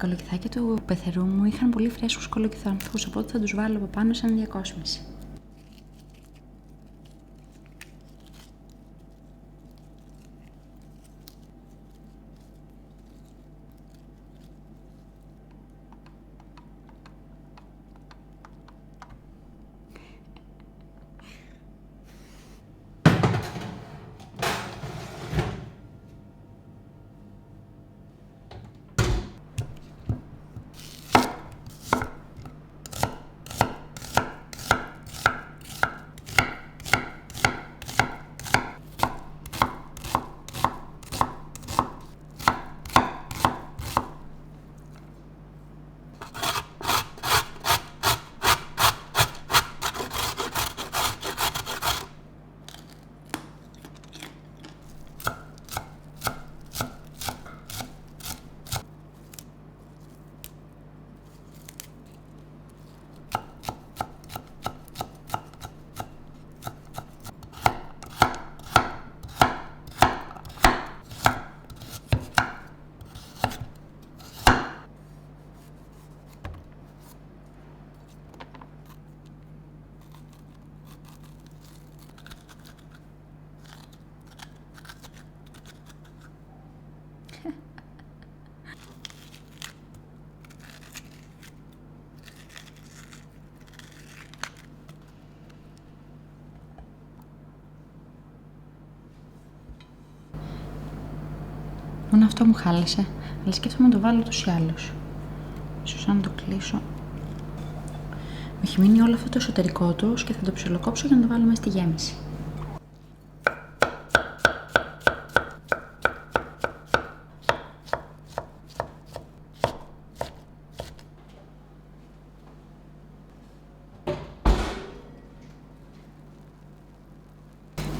Τα κολοκυθάκια του πεθερού μου είχαν πολύ φρέσκους κολοκυθοανθούς, οπότε θα τους βάλω από πάνω σαν διακόσμηση. Μόνο αυτό μου χάλασε, αλλά σκέφτομαι να το βάλω ούτως ή άλλως. Ίσως αν το κλείσω. Μου έχει μείνει όλο αυτό το εσωτερικό του και θα το ψιλοκόψω για να το βάλω μέσα στη γέμιση.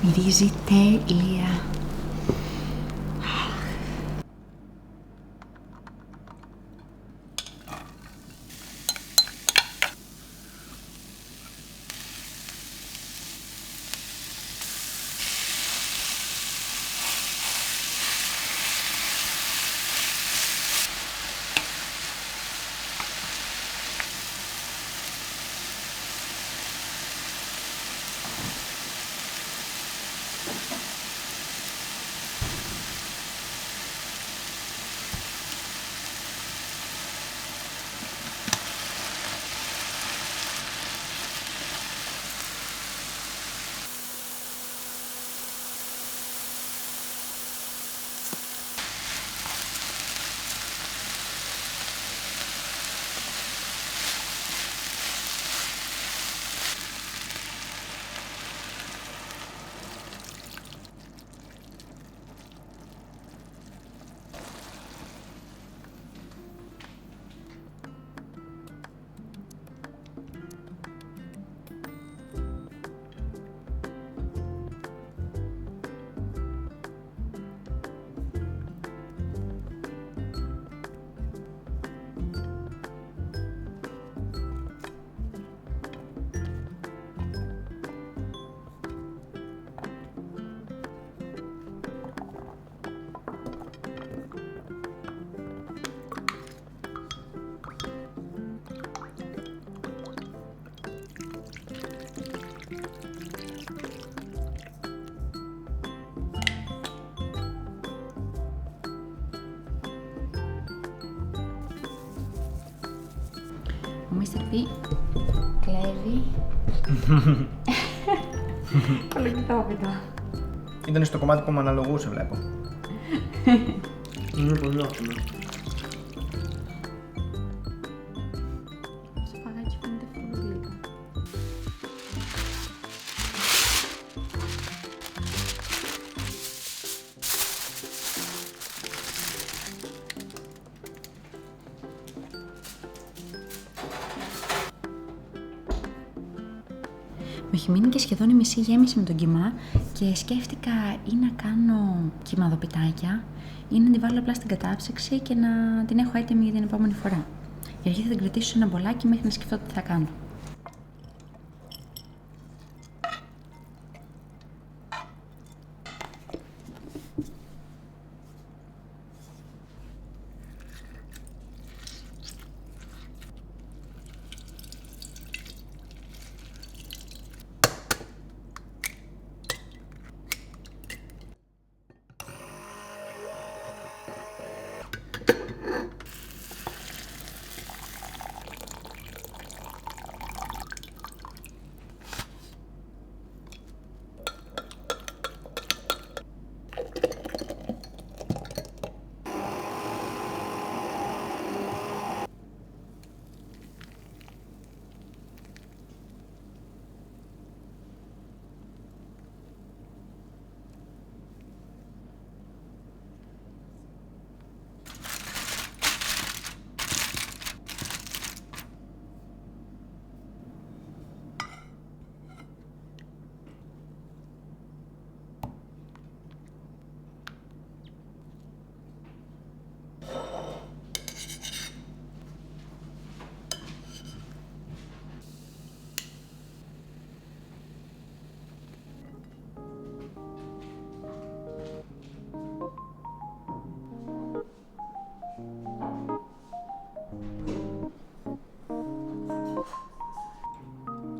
Μυρίζει τέλεια. Ο Mr. P κλέβει. Κολοκυθόπιτο. Ήταν στο κομμάτι που μου αναλογούσε, βλέπω. Είναι πολύ άσχημο. Το σπαγάκι φαίνεται φοβερό. Μου έχει μείνει και σχεδόν η μισή γέμιση με τον κιμά και σκέφτηκα ή να κάνω κιμαδοπιτάκια ή να την βάλω απλά στην κατάψυξη και να την έχω έτοιμη για την επόμενη φορά. Για αρχή θα την κρατήσω σε ένα μπολάκι μέχρι να σκεφτώ τι θα κάνω.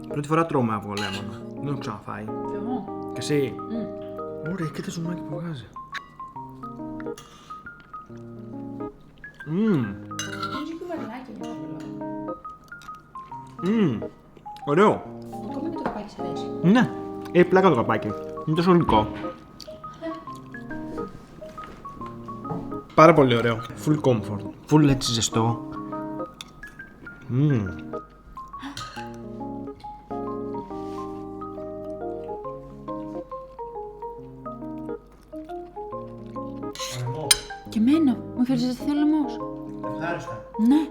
Πρώτη φορά τρώω με αυγό λέμονο. Δεν το έχω ξαναφάει. Και εγώ. Και εσύ. Ωραία, κοίτα ζουμάκι που βγάζει. Έχει κουβαρλάκι για το λόγο. Ωραίο. Ακόμα και το καπάκι σε αρέσει. Ναι, έχει πλάκα το καπάκι. Είναι τόσο γλυκό. Πάρα πολύ ωραίο. Full comfort. Full έτσι ζεστό. Και εμένα, μου είχε ζεσταθεί ο λαιμός. Ευχάριστα. Ναι.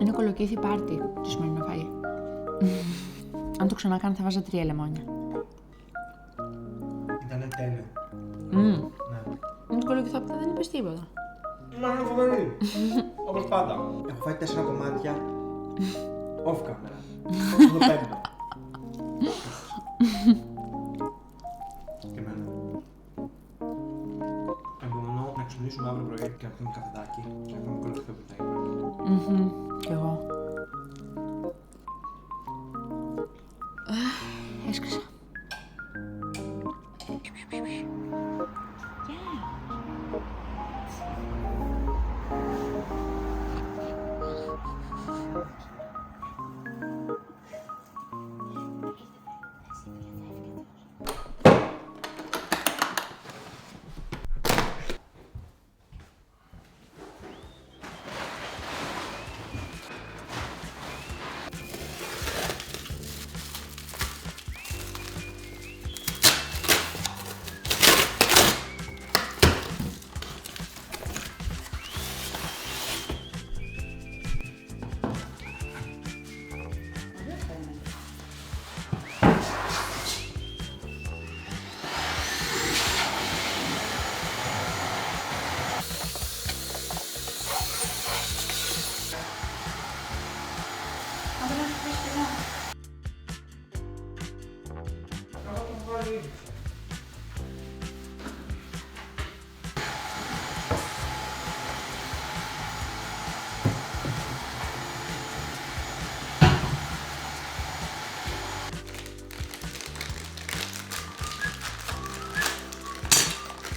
Είναι κολοκύθι πάρτι το σημερινό φαΐ. Αν το ξανακάνω θα βάζω 3 λεμόνια. Ήτανε τέλειο. Ναι. Με την κολοκυθόπιτα δεν είπες τίποτα. Μα είναι φοβερή. Όπως πάντα. Έχω φάει 4 κομμάτια. Off camera. Το πέμπτο. Και εμένα. Εμπονώ να ξυπνήσουμε αύριο πρωί και να πιούμε καφεδάκι και να πούμε κολοκυθόπιτα. Κι εγώ. Έσκασα.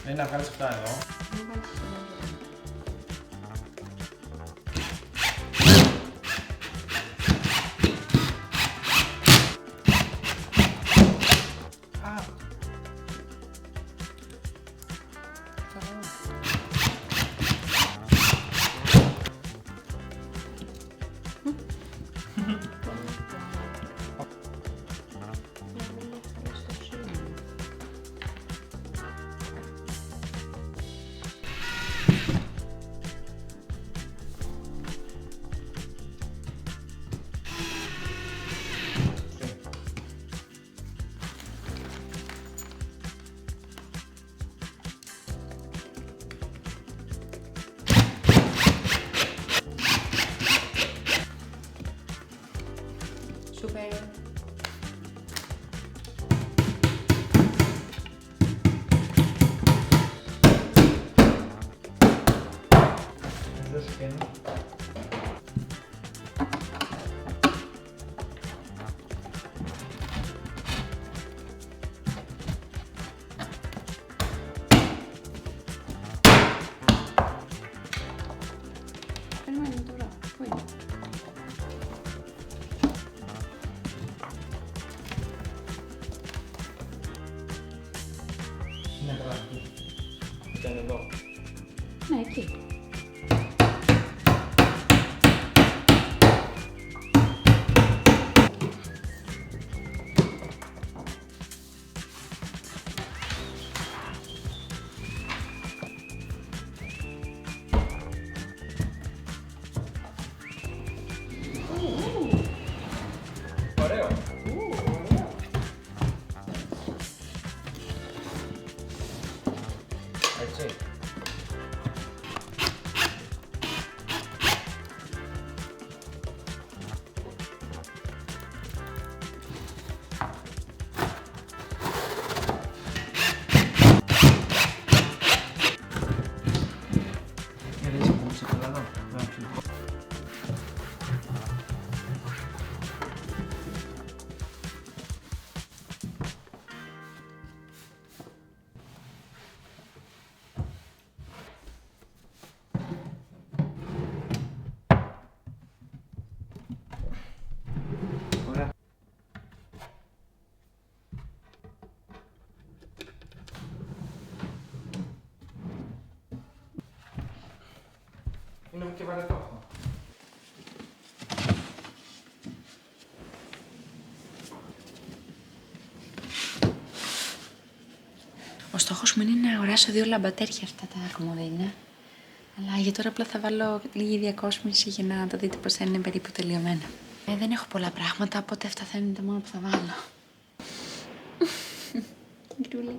Είναι να βγάλεις αυτά εδώ. Σούπερ. Περιμένουμε τώρα. Πού είναι? Είναι καλά εκεί. Ήταν εδώ. Ναι, εκεί. Ωραίο. Έτσι. Είναι και βαρετό αυτό. Ο στόχος μου είναι να αγοράσω 2 λαμπατέρια αυτά τα κομμωδίνια. Αλλά για τώρα απλά θα βάλω λίγη διακόσμηση για να το δείτε πως θα είναι περίπου τελειωμένα. Δεν έχω πολλά πράγματα, οπότε αυτά θα είναι τα μόνο που θα βάλω. Γκρούλη.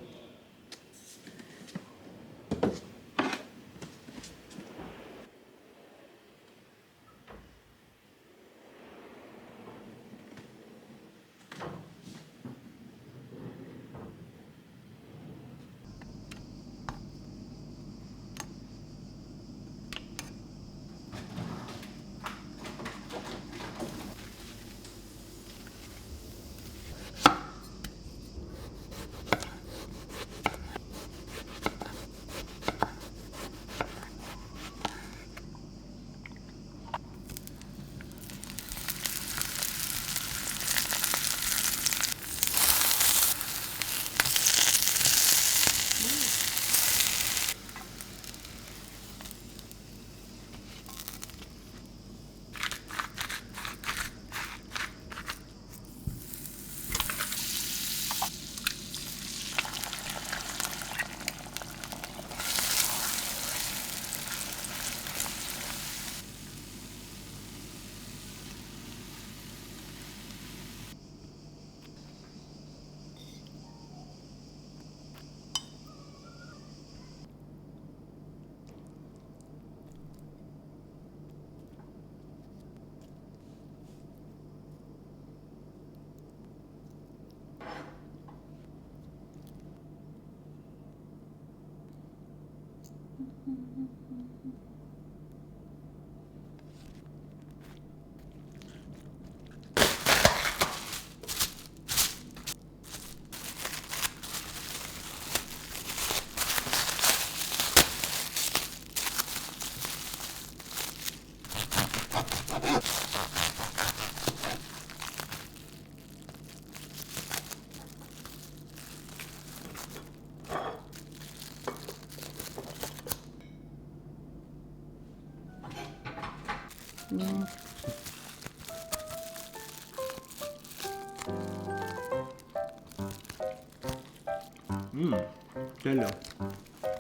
Τέλειο.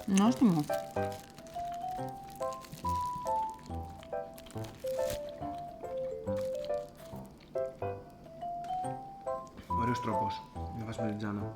Νόστιμο. Ωραίος τρόπος να φας μελιτζάνα.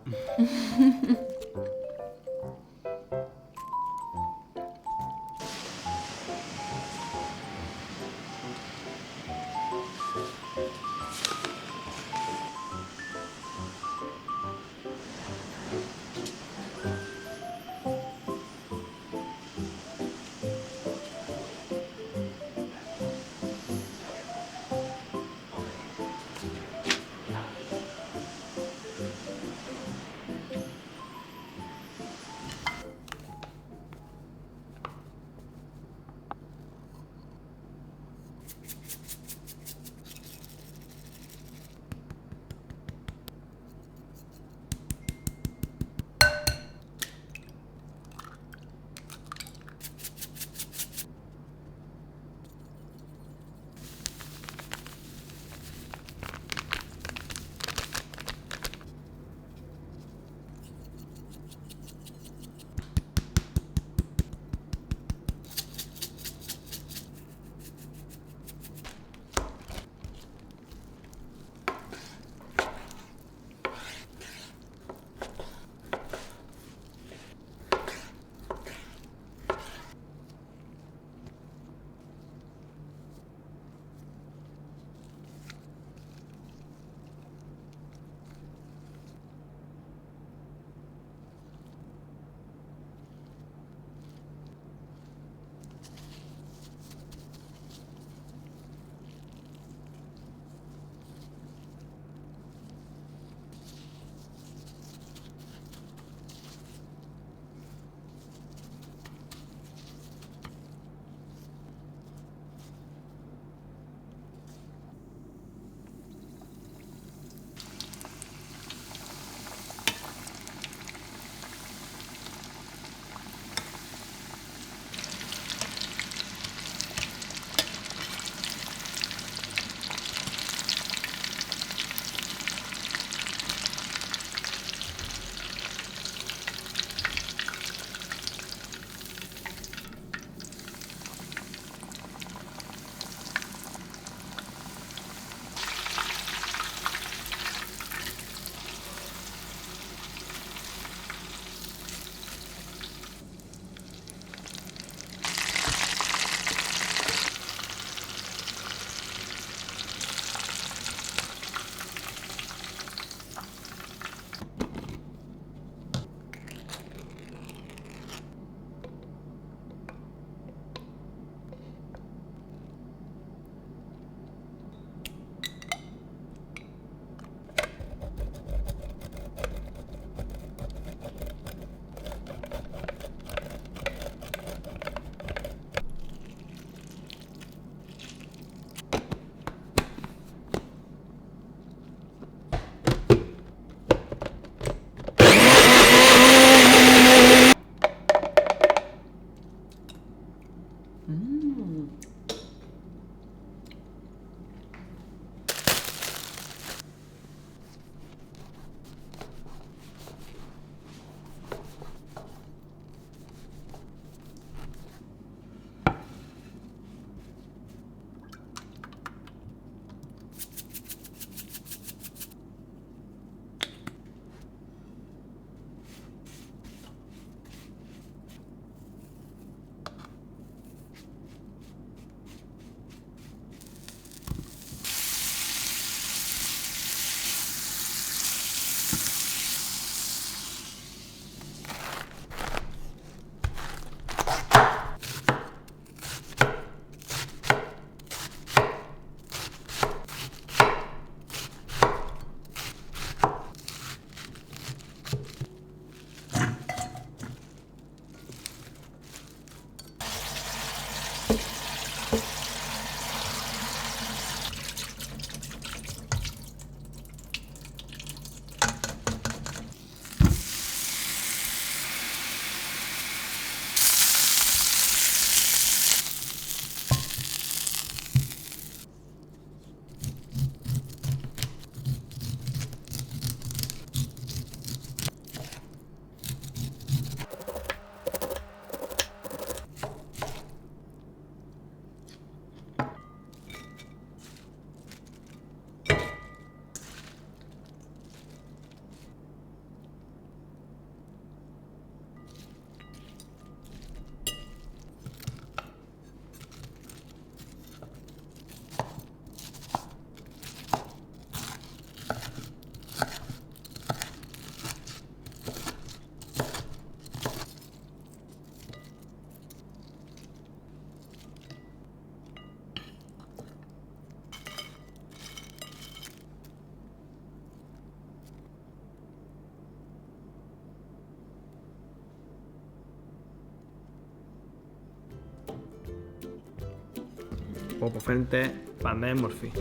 Πω, φαίνεται πανέμορφη.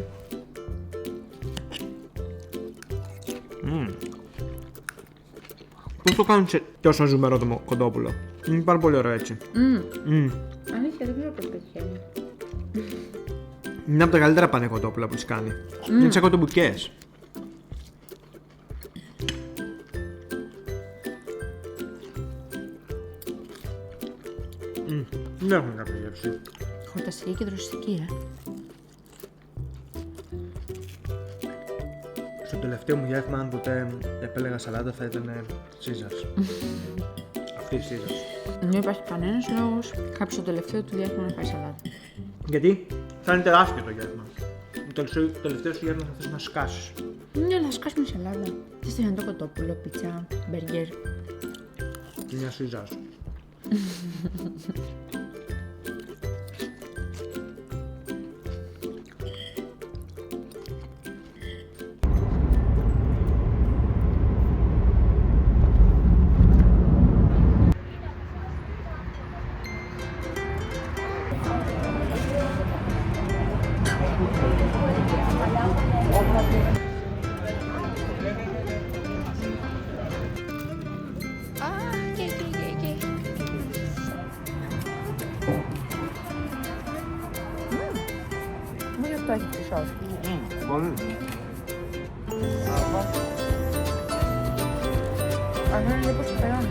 Πώς το κάνουν τόσο ζουμερό το κοντόπουλο? Είναι πάρα πολύ ωραίο έτσι. Αλήθεια, δεν ξέρω πώς πετυχαίνει. Είναι από τα καλύτερα πανεκοτόπουλα που τις κάνει. Είναι σαν κοτομπουκές. Δεν έχουν κάποια γεύση. Χορταστική και δροσιστική, Στο τελευταίο μου γεύμα, αν ποτέ επέλεγα σαλάτα, θα ήταν Caesars. Αυτή η Caesars. Δεν υπάρχει κανένας λόγος κάποιος στο τελευταίο του διάστημα να φάει σαλάτα. Γιατί θα είναι τεράστιο το γεύμα. Το τελευταίο σου γεύμα θα θες να σκάσεις. Ναι, αλλά σκάσουμε σαλάτα. Τι στέλνει το κοτόπουλο, πίτσα, μπέργκερ. Και μια Caesars. Μην αυτό έχει χρυσό. Πολύ. Αυτό είναι λίγο στο περώνει.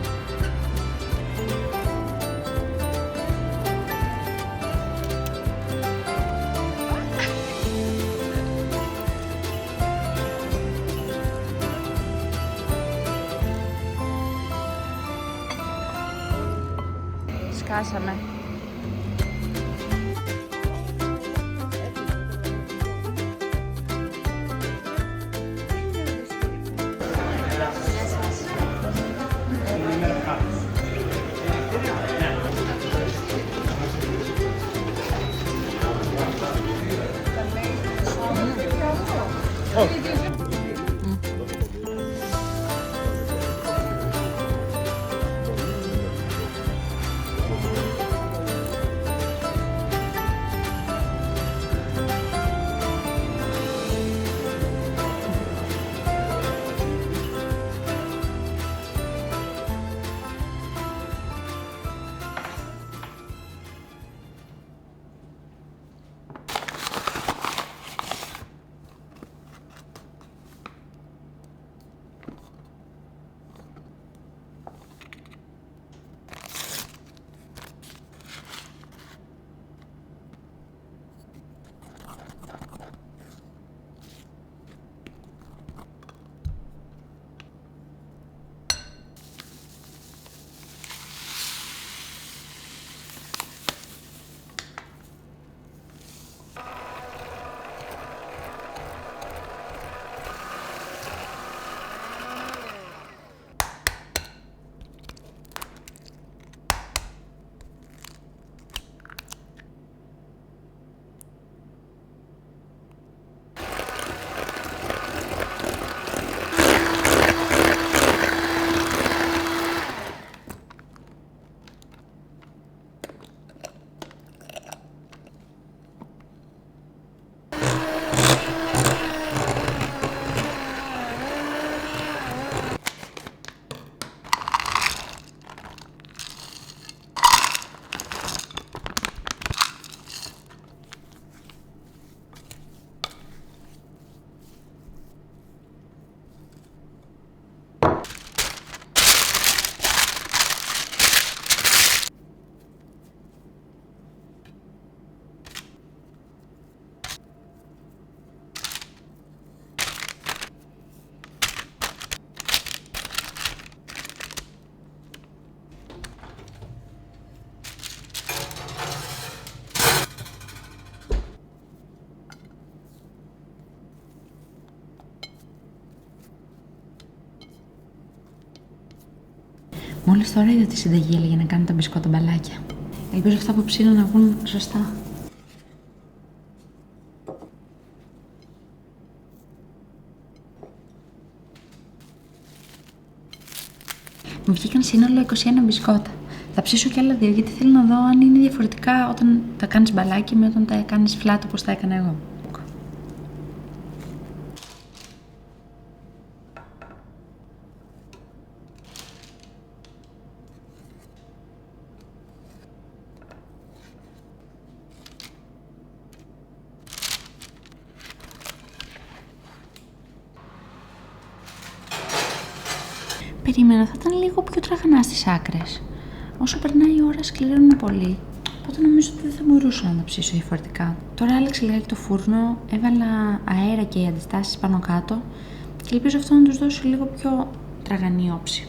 Σκάσαμε. Μόλις τώρα είδα τη συνταγή έλεγε να κάνει τα μπισκότα μπαλάκια. Ελπίζω αυτά που ψήνω να βγουν σωστά. Μου βγήκαν σύνολο 21 μπισκότα. Θα ψήσω και άλλα δύο γιατί θέλω να δω αν είναι διαφορετικά όταν τα κάνεις μπαλάκι με όταν τα κάνεις φλάτ όπως τα έκανα εγώ. Περίμενα, θα ήταν λίγο πιο τραγανά στις άκρες. Όσο περνάει η ώρα σκληρώνουν πολύ, οπότε νομίζω ότι δεν θα μπορούσα να τα ψήσω διαφορετικά. Τώρα άλλαξε λίγα το φούρνο, έβαλα αέρα και οι αντιστάσεις πάνω κάτω και ελπίζω αυτό να τους δώσει λίγο πιο τραγανή όψη.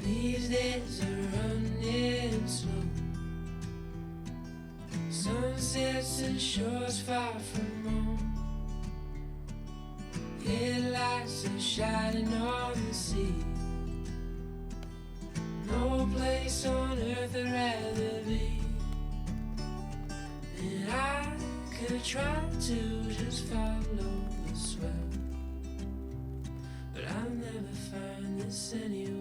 These days are running slow. Sunsets and shores far from home. Headlights are shining on the sea. No place on earth I'd rather be. And I could try to just follow the swell, but I'll never find this anywhere.